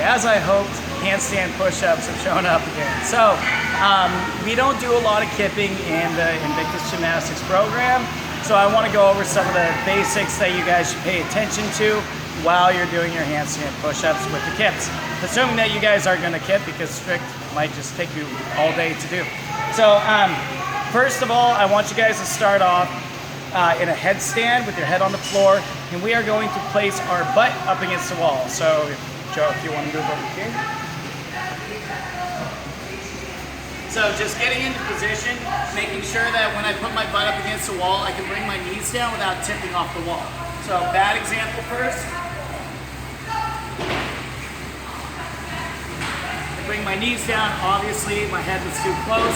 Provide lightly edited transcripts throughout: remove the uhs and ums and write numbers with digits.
as I hoped, handstand push-ups have shown up again. So we don't do a lot of kipping in the Invictus Gymnastics program, so I want to go over some of the basics that you guys should pay attention to while you're doing your handstand push-ups with the kips. Assuming that you guys are going to kip, because strict might just take you all day to do. So first of all, I want you guys to start off in a headstand with your head on the floor, and we are going to place our butt up against the wall. So Joe, if you want to move over here. So just getting into position, making sure that when I put my butt up against the wall, I can bring my knees down without tipping off the wall. So bad example first. Bring my knees down, obviously my head was too close,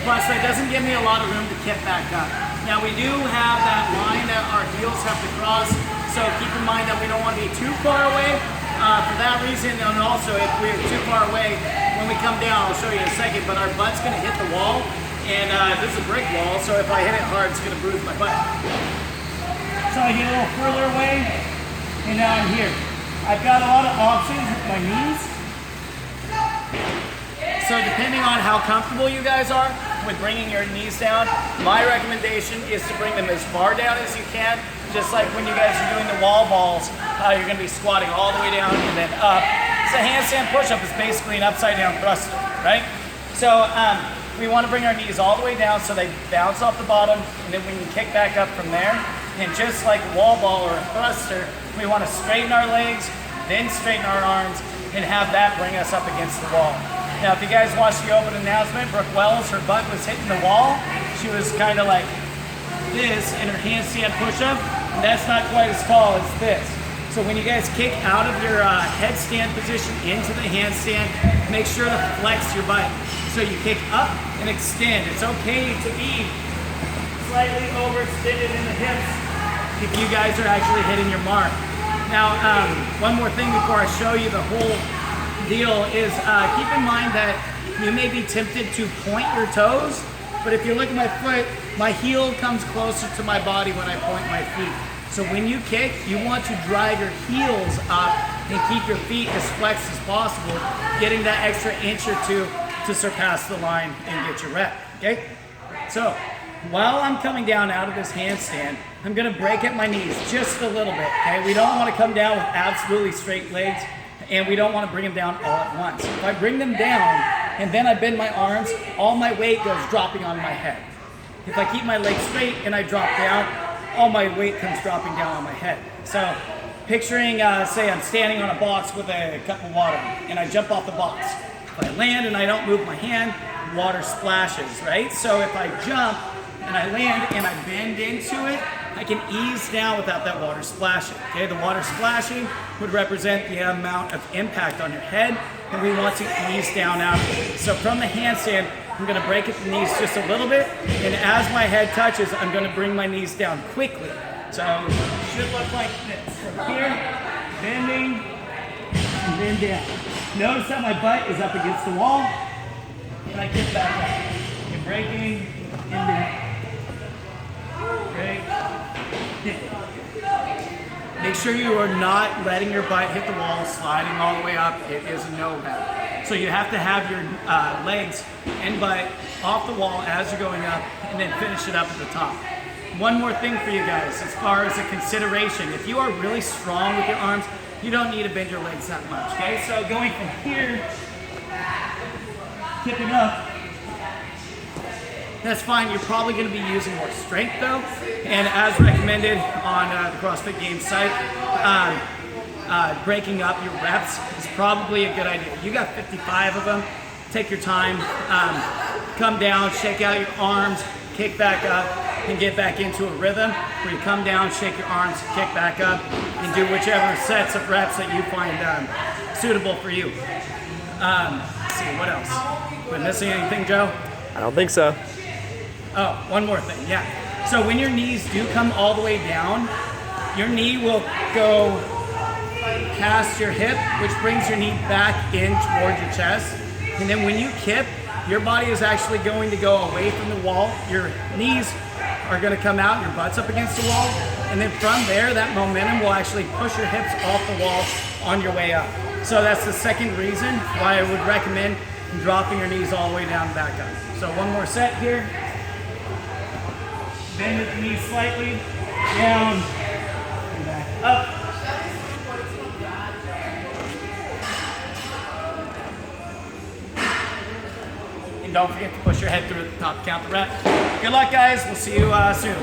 plus that doesn't give me a lot of room to kip back up. Now we do have that line that our heels have to cross, so keep in mind that we don't want to be too far away. For that reason, and also if we're too far away, when we come down, I'll show you in a second, but our butt's going to hit the wall, and this is a brick wall, so if I hit it hard, it's going to bruise my butt. So I get a little further away, and now I'm here. I've got a lot of options with my knees. So depending on how comfortable you guys are with bringing your knees down, my recommendation is to bring them as far down as you can. Just like when you guys are doing the wall balls, you're going to be squatting all the way down and then up. So handstand push-up is basically an upside down thruster, right? So we want to bring our knees all the way down so they bounce off the bottom, and then we can kick back up from there. And just like a wall ball or a thruster, we want to straighten our legs, then straighten our arms, and have that bring us up against the wall. Now, if you guys watched the open announcement, Brooke Wells, her butt was hitting the wall. She was kind of like this in her handstand push-up, and that's not quite as tall as this. So when you guys kick out of your headstand position into the handstand, make sure to flex your butt. So you kick up and extend. It's okay to be slightly overextended in the hips if you guys are actually hitting your mark. Now, one more thing before I show you the whole deal is keep in mind that you may be tempted to point your toes, but if you look at my foot, my heel comes closer to my body when I point my feet. So when you kick, you want to drive your heels up and keep your feet as flexed as possible, getting that extra inch or two to surpass the line and get your rep, okay? So while I'm coming down out of this handstand, I'm gonna break at my knees just a little bit, okay? We don't wanna come down with absolutely straight legs, and we don't want to bring them down all at once. If I bring them down and then I bend my arms, all my weight goes dropping on my head. If I keep my legs straight and I drop down, all my weight comes dropping down on my head. So picturing, say I'm standing on a box with a cup of water and I jump off the box. If I land and I don't move my hand, water splashes, right? So if I jump and I land and I bend into it, I can ease down without that water splashing. Okay, the water splashing would represent the amount of impact on your head, and we want to ease down out of it. So from the handstand, I'm going to break at the knees just a little bit, and as my head touches, I'm going to bring my knees down quickly. So it should look like this. From here, bending, and then down. Notice that my butt is up against the wall, and I get back up. And breaking, and down. Break. Make sure you are not letting your butt hit the wall, sliding all the way up. It is a no-go. So you have to have your legs and butt off the wall as you're going up, and then finish it up at the top. One more thing for you guys, as far as a consideration, if you are really strong with your arms, you don't need to bend your legs that much, okay? So going from here, kipping up, that's fine. You're probably going to be using more strength though, and as recommended on the CrossFit Games site, breaking up your reps is probably a good idea. You got 55 of them. Take your time, come down, shake out your arms, kick back up, and get back into a rhythm where you come down, shake your arms, kick back up, and do whichever sets of reps that you find suitable for you. Let's see, what else? Am I missing anything, Joe? I don't think so. Oh, one more thing, yeah. So when your knees do come all the way down, your knee will go past your hip, which brings your knee back in towards your chest. And then when you kip, your body is actually going to go away from the wall. Your knees are going to come out, your butt's up against the wall. And then from there, that momentum will actually push your hips off the wall on your way up. So that's the second reason why I would recommend dropping your knees all the way down and back up. So one more set here. Bend the knees slightly, down, and back up. And don't forget to push your head through at the top, count the rep. Good luck, guys. We'll see you soon.